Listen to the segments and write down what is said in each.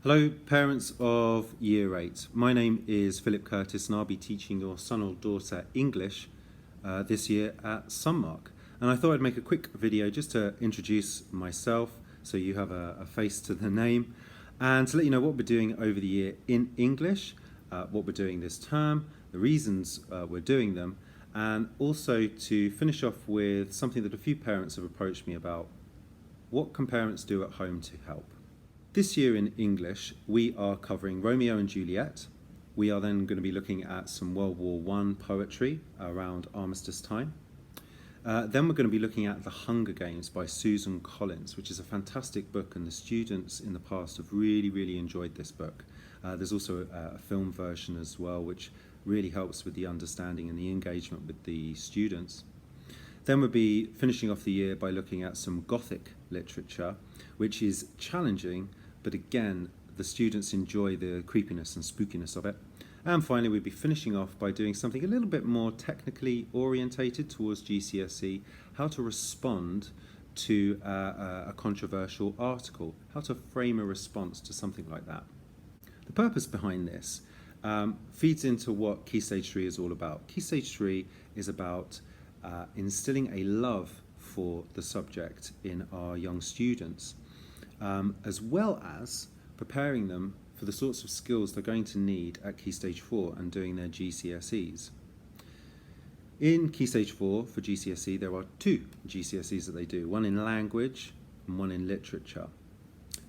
Hello, parents of Year 8. My name is Philip Curtis and I'll be teaching your son or daughter English this year at Sunmark. And I thought I'd make a quick video just to introduce myself so you have a face to the name and to let you know what we're doing over the year in English, what we're doing this term, the reasons we're doing them, and also to finish off with something that a few parents have approached me about. What can parents do at home to help? This year in English, we are covering Romeo and Juliet. We are then going to be looking at some World War I poetry around armistice time. Then we're going to be looking at The Hunger Games by Susan Collins, which is a fantastic book, and the students in the past have really enjoyed this book. There's also a film version as well, which really helps with the understanding and the engagement with the students. Then we'll be finishing off the year by looking at some Gothic literature, which is challenging, but again, the students enjoy the creepiness and spookiness of it. And finally, we'll be finishing off by doing something a little bit more technically orientated towards GCSE, how to respond to a controversial article, how to frame a response to something like that. The purpose behind this feeds into what Key Stage 3 is all about. Key Stage 3 is about instilling a love for the subject in our young students, as well as preparing them for the sorts of skills they're going to need at Key Stage 4 and doing their GCSEs. In Key Stage 4 for GCSE, there are two GCSEs that they do, one in language and one in literature.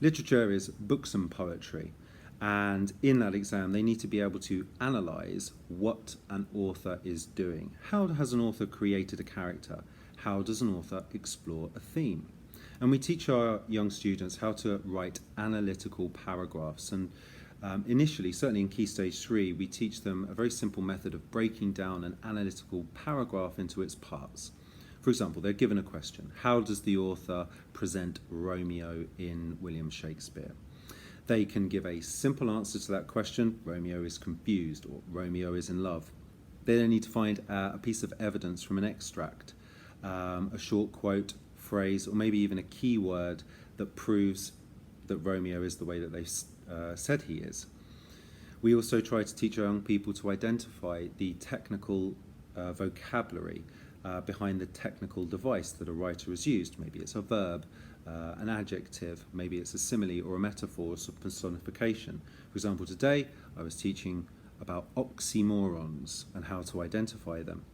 Literature is books and poetry, and in that exam they need to be able to analyse what an author is doing. How has an author created a character? How does an author explore a theme? And we teach our young students how to write analytical paragraphs. And initially, certainly in Key Stage 3, we teach them a very simple method of breaking down an analytical paragraph into its parts. For example, they're given a question: how does the author present Romeo in William Shakespeare? They can give a simple answer to that question: Romeo is confused, or Romeo is in love. They then need to find a piece of evidence from an extract, a short quote, phrase, or maybe even a keyword that proves that Romeo is the way that they've said he is. We also try to teach our young people to identify the technical vocabulary behind the technical device that a writer has used. Maybe it's a verb, an adjective, maybe it's a simile or a metaphor or personification. For example, today I was teaching about oxymorons and how to identify them.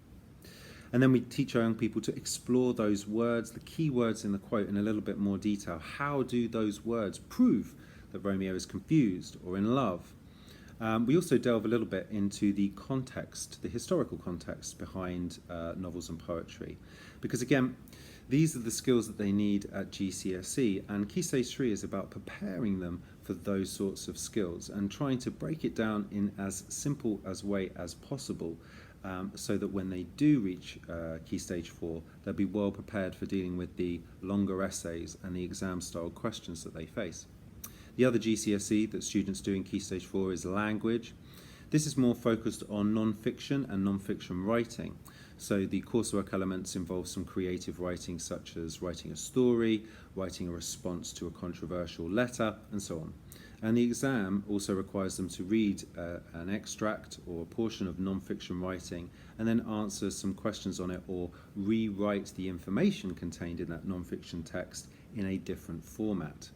And then we teach our young people to explore those words, the key words in the quote, in a little bit more detail. How do those words prove that Romeo is confused or in love? We also delve a little bit into the context, the historical context behind novels and poetry. Because again, these are the skills that they need at GCSE, and Key Stage 3 is about preparing them for those sorts of skills and trying to break it down in as simple a way as possible, so that when they do reach Key Stage 4, they'll be well prepared for dealing with the longer essays and the exam-style questions that they face. The other GCSE that students do in Key Stage 4 is language. This is more focused on non-fiction and non-fiction writing. So the coursework elements involve some creative writing, such as writing a story, writing a response to a controversial letter, and so on. And the exam also requires them to read an extract or a portion of non-fiction writing and then answer some questions on it, or rewrite the information contained in that non-fiction text in a different format.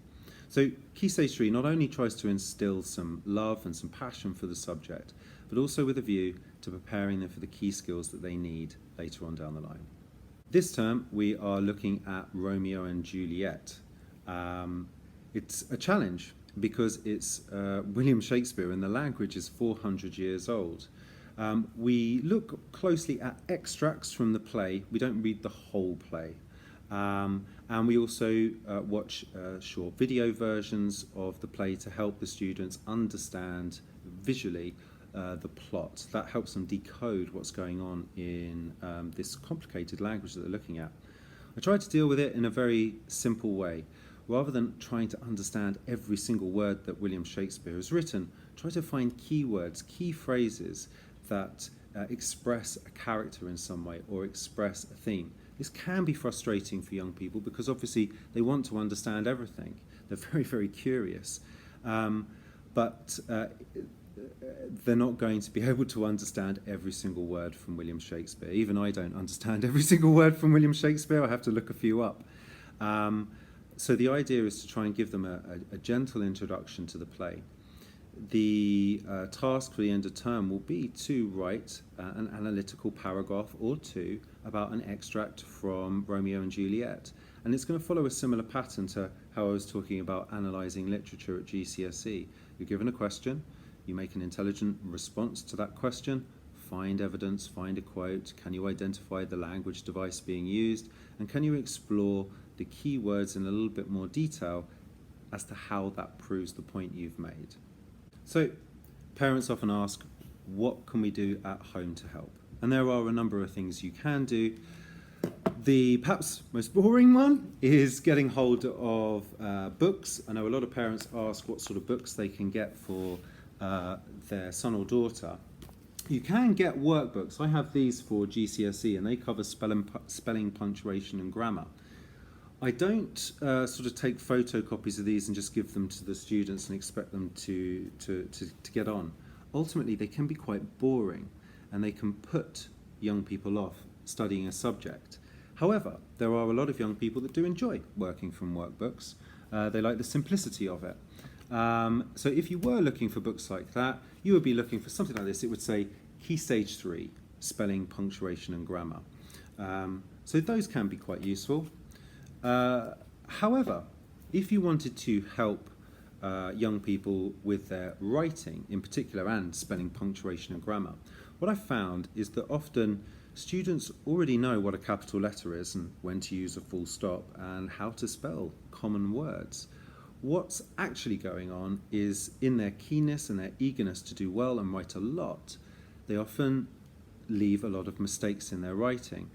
So Key Stage 3 not only tries to instill some love and some passion for the subject, but also with a view to preparing them for the key skills that they need later on down the line. This term we are looking at Romeo and Juliet. It's a challenge because it's William Shakespeare and the language is 400 years old. We look closely at extracts from the play. We don't read the whole play. And we also watch short video versions of the play to help the students understand visually the plot. That helps them decode what's going on in this complicated language that they're looking at. I try to deal with it in a very simple way. Rather than trying to understand every single word that William Shakespeare has written, try to find key words, key phrases that express a character in some way or express a theme. This can be frustrating for young people because obviously they want to understand everything. They're very curious. But they're not going to be able to understand every single word from William Shakespeare. Even I don't understand every single word from William Shakespeare. I have to look a few up. So the idea is to try and give them a gentle introduction to the play. The task for the end of term will be to write an analytical paragraph or two about an extract from Romeo and Juliet. And it's going to follow a similar pattern to how I was talking about analysing literature at GCSE. You're given a question, you make an intelligent response to that question, find evidence, find a quote, can you identify the language device being used, and can you explore the key words in a little bit more detail as to how that proves the point you've made. So parents often ask, what can we do at home to help? And there are a number of things you can do. The perhaps most boring one is getting hold of books. I know a lot of parents ask what sort of books they can get for their son or daughter. You can get workbooks. I have these for GCSE and they cover spelling, punctuation and grammar. I don't sort of take photocopies of these and just give them to the students and expect them to get on. Ultimately, they can be quite boring and they can put young people off studying a subject. However, there are a lot of young people that do enjoy working from workbooks. They like the simplicity of it. So if you were looking for books like that, you would be looking for something like this. It would say Key Stage 3, Spelling, Punctuation and Grammar. So those can be quite useful. However, if you wanted to help young people with their writing in particular and spelling, punctuation and grammar, what I've found is that often students already know what a capital letter is and when to use a full stop and how to spell common words. What's actually going on is in their keenness and their eagerness to do well and write a lot, they often leave a lot of mistakes in their writing.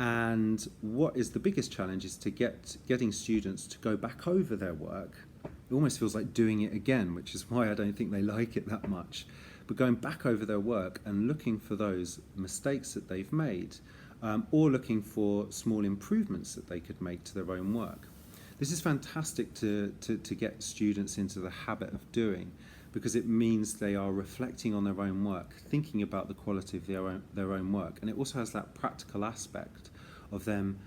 And what is the biggest challenge is to getting students to go back over their work. It almost feels like doing it again, which is why I don't think they like it that much. But going back over their work and looking for those mistakes that they've made, or looking for small improvements that they could make to their own work. This is fantastic to get students into the habit of doing, because it means they are reflecting on their own work, thinking about the quality of their own work. And it also has that practical aspect of them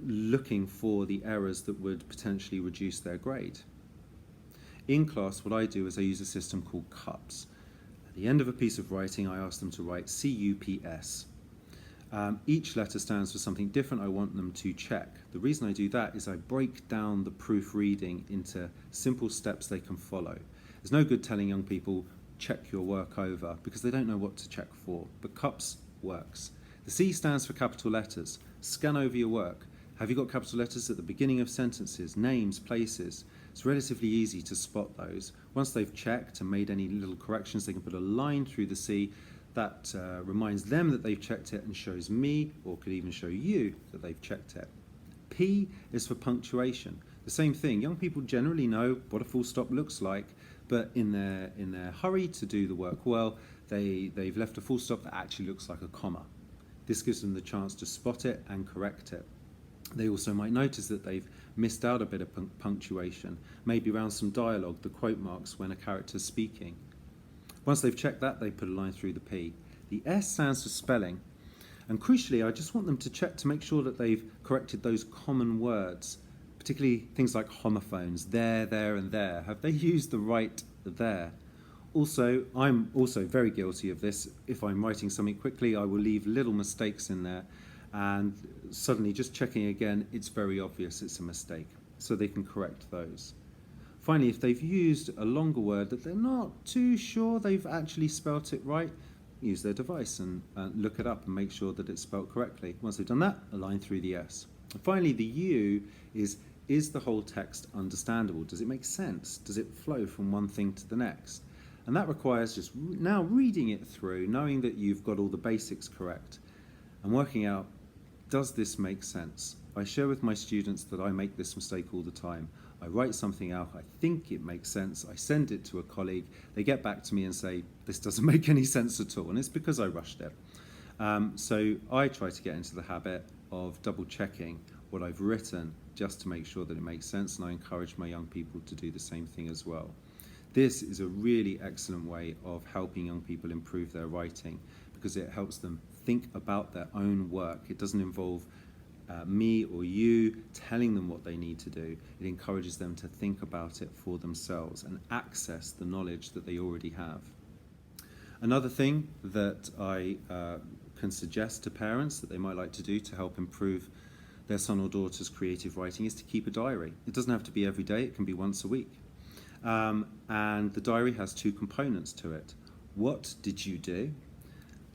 looking for the errors that would potentially reduce their grade. In class, what I do is I use a system called CUPS. At the end of a piece of writing, I ask them to write CUPS. Each letter stands for something different I want them to check. The reason I do that is I break down the proofreading into simple steps they can follow. There's no good telling young people, check your work over, because they don't know what to check for. But CUPS works. The C stands for capital letters. Scan over your work. Have you got capital letters at the beginning of sentences, names, places? It's relatively easy to spot those. Once they've checked and made any little corrections, they can put a line through the C that reminds them that they've checked it and shows me, or could even show you, that they've checked it. P is for punctuation. The same thing. Young people generally know what a full stop looks like, but in their hurry to do the work well, they've left a full stop that actually looks like a comma. This gives them the chance to spot it and correct it. They also might notice that they've missed out a bit of punctuation, maybe around some dialogue, the quote marks when a character's speaking. Once they've checked that, they put a line through the P. The S stands for spelling. And crucially, I just want them to check to make sure that they've corrected those common words, particularly things like homophones, there, and there. Have they used the right there? Also, I'm also very guilty of this. If I'm writing something quickly, I will leave little mistakes in there, and suddenly just checking again, it's very obvious it's a mistake, so they can correct those. Finally, if they've used a longer word that they're not too sure they've actually spelt it right, use their device and look it up and make sure that it's spelt correctly. Once they've done that, a line through the S. And finally, the U is the whole text understandable? Does it make sense? Does it flow from one thing to the next? And that requires just now reading it through, knowing that you've got all the basics correct, and working out, does this make sense? I share with my students that I make this mistake all the time. I write something out, I think it makes sense, I send it to a colleague, they get back to me and say, this doesn't make any sense at all, and it's because I rushed it. So I try to get into the habit of double checking what I've written just to make sure that it makes sense, and I encourage my young people to do the same thing as well. This is a really excellent way of helping young people improve their writing because it helps them think about their own work. It doesn't involve me or you telling them what they need to do. It encourages them to think about it for themselves and access the knowledge that they already have. Another thing that I can suggest to parents that they might like to do to help improve their son or daughter's creative writing is to keep a diary. It doesn't have to be every day, it can be once a week. And the diary has two components to it. What did you do?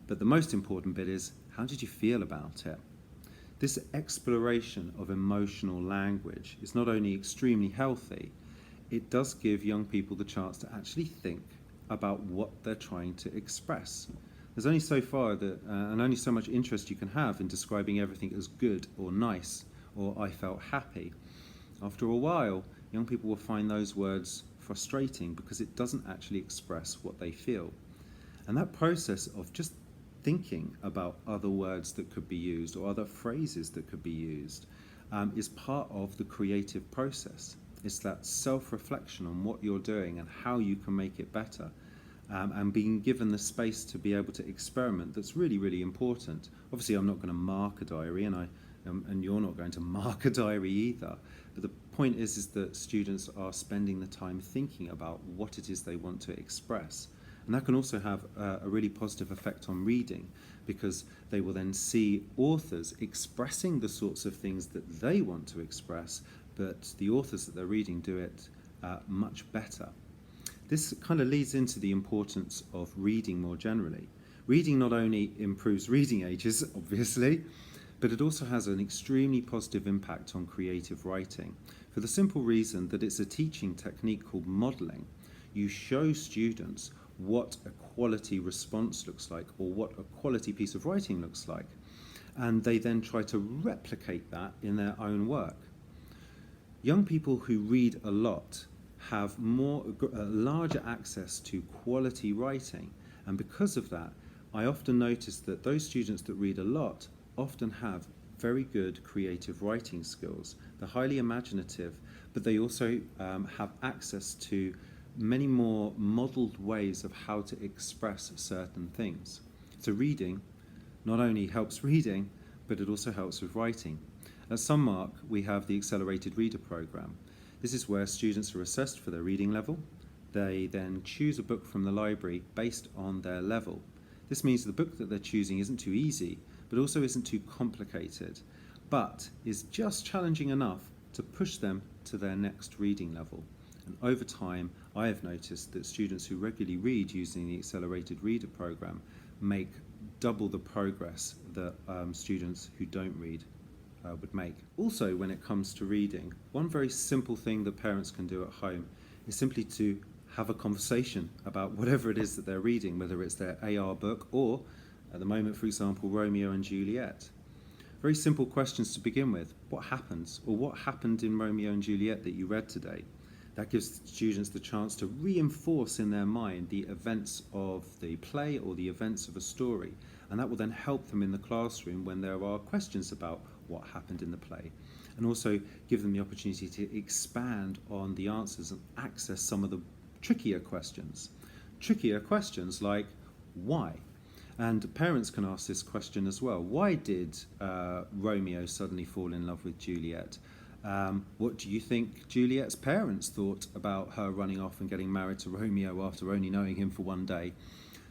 But the most important bit is, how did you feel about it? This exploration of emotional language is not only extremely healthy, it does give young people the chance to actually think about what they're trying to express. There's only so far that, and only so much interest you can have in describing everything as good or nice or I felt happy. After a while, young people will find those words frustrating because it doesn't actually express what they feel. And that process of just thinking about other words that could be used or other phrases that could be used is part of the creative process. It's that self-reflection on what you're doing and how you can make it better, and being given the space to be able to experiment that's really, really important. Obviously, I'm not going to mark a diary, and you're not going to mark a diary either. But the point is that students are spending the time thinking about what it is they want to express. And that can also have a really positive effect on reading, because they will then see authors expressing the sorts of things that they want to express, but the authors that they're reading do it much better. This kind of leads into the importance of reading more generally. Reading not only improves reading ages, obviously, but it also has an extremely positive impact on creative writing, for the simple reason that it's a teaching technique called modelling. You show students what a quality response looks like, or what a quality piece of writing looks like, and they then try to replicate that in their own work. Young people who read a lot have larger access to quality writing, and because of that, I often notice that those students that read a lot often have very good creative writing skills. They're highly imaginative, but they also have access to many more modelled ways of how to express certain things. So reading not only helps reading, but it also helps with writing. At Sunmark, we have the Accelerated Reader Programme. This is where students are assessed for their reading level. They then choose a book from the library based on their level. This means the book that they're choosing isn't too easy, but also isn't too complicated, but is just challenging enough to push them to their next reading level. And over time, I have noticed that students who regularly read using the Accelerated Reader Programme make double the progress that students who don't read would make. Also, when it comes to reading, one very simple thing that parents can do at home is simply to have a conversation about whatever it is that they're reading, whether it's their AR book or, at the moment, for example, Romeo and Juliet. Very simple questions to begin with. What happens? Or what happened in Romeo and Juliet that you read today? That gives students the chance to reinforce in their mind the events of the play or the events of a story, and that will then help them in the classroom when there are questions about what happened in the play, and also give them the opportunity to expand on the answers and access some of the trickier questions. Trickier questions like why? And parents can ask this question as well. Why did Romeo suddenly fall in love with Juliet? What do you think Juliet's parents thought about her running off and getting married to Romeo after only knowing him for one day?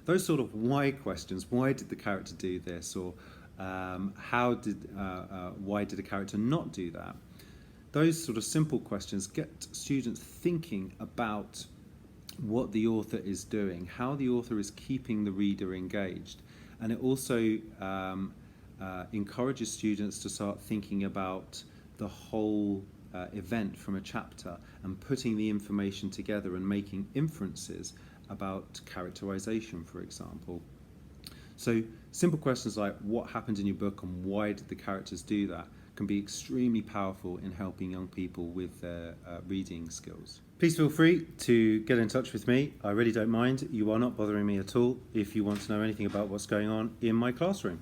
Those sort of why questions. Why did the character do this? Or why did a character not do that? Those sort of simple questions get students thinking about what the author is doing, how the author is keeping the reader engaged. And it also encourages students to start thinking about the whole event from a chapter and putting the information together and making inferences about characterization, for example. So simple questions like what happened in your book and why did the characters do that can be extremely powerful in helping young people with their reading skills. Please feel free to get in touch with me. I really don't mind. You are not bothering me at all if you want to know anything about what's going on in my classroom.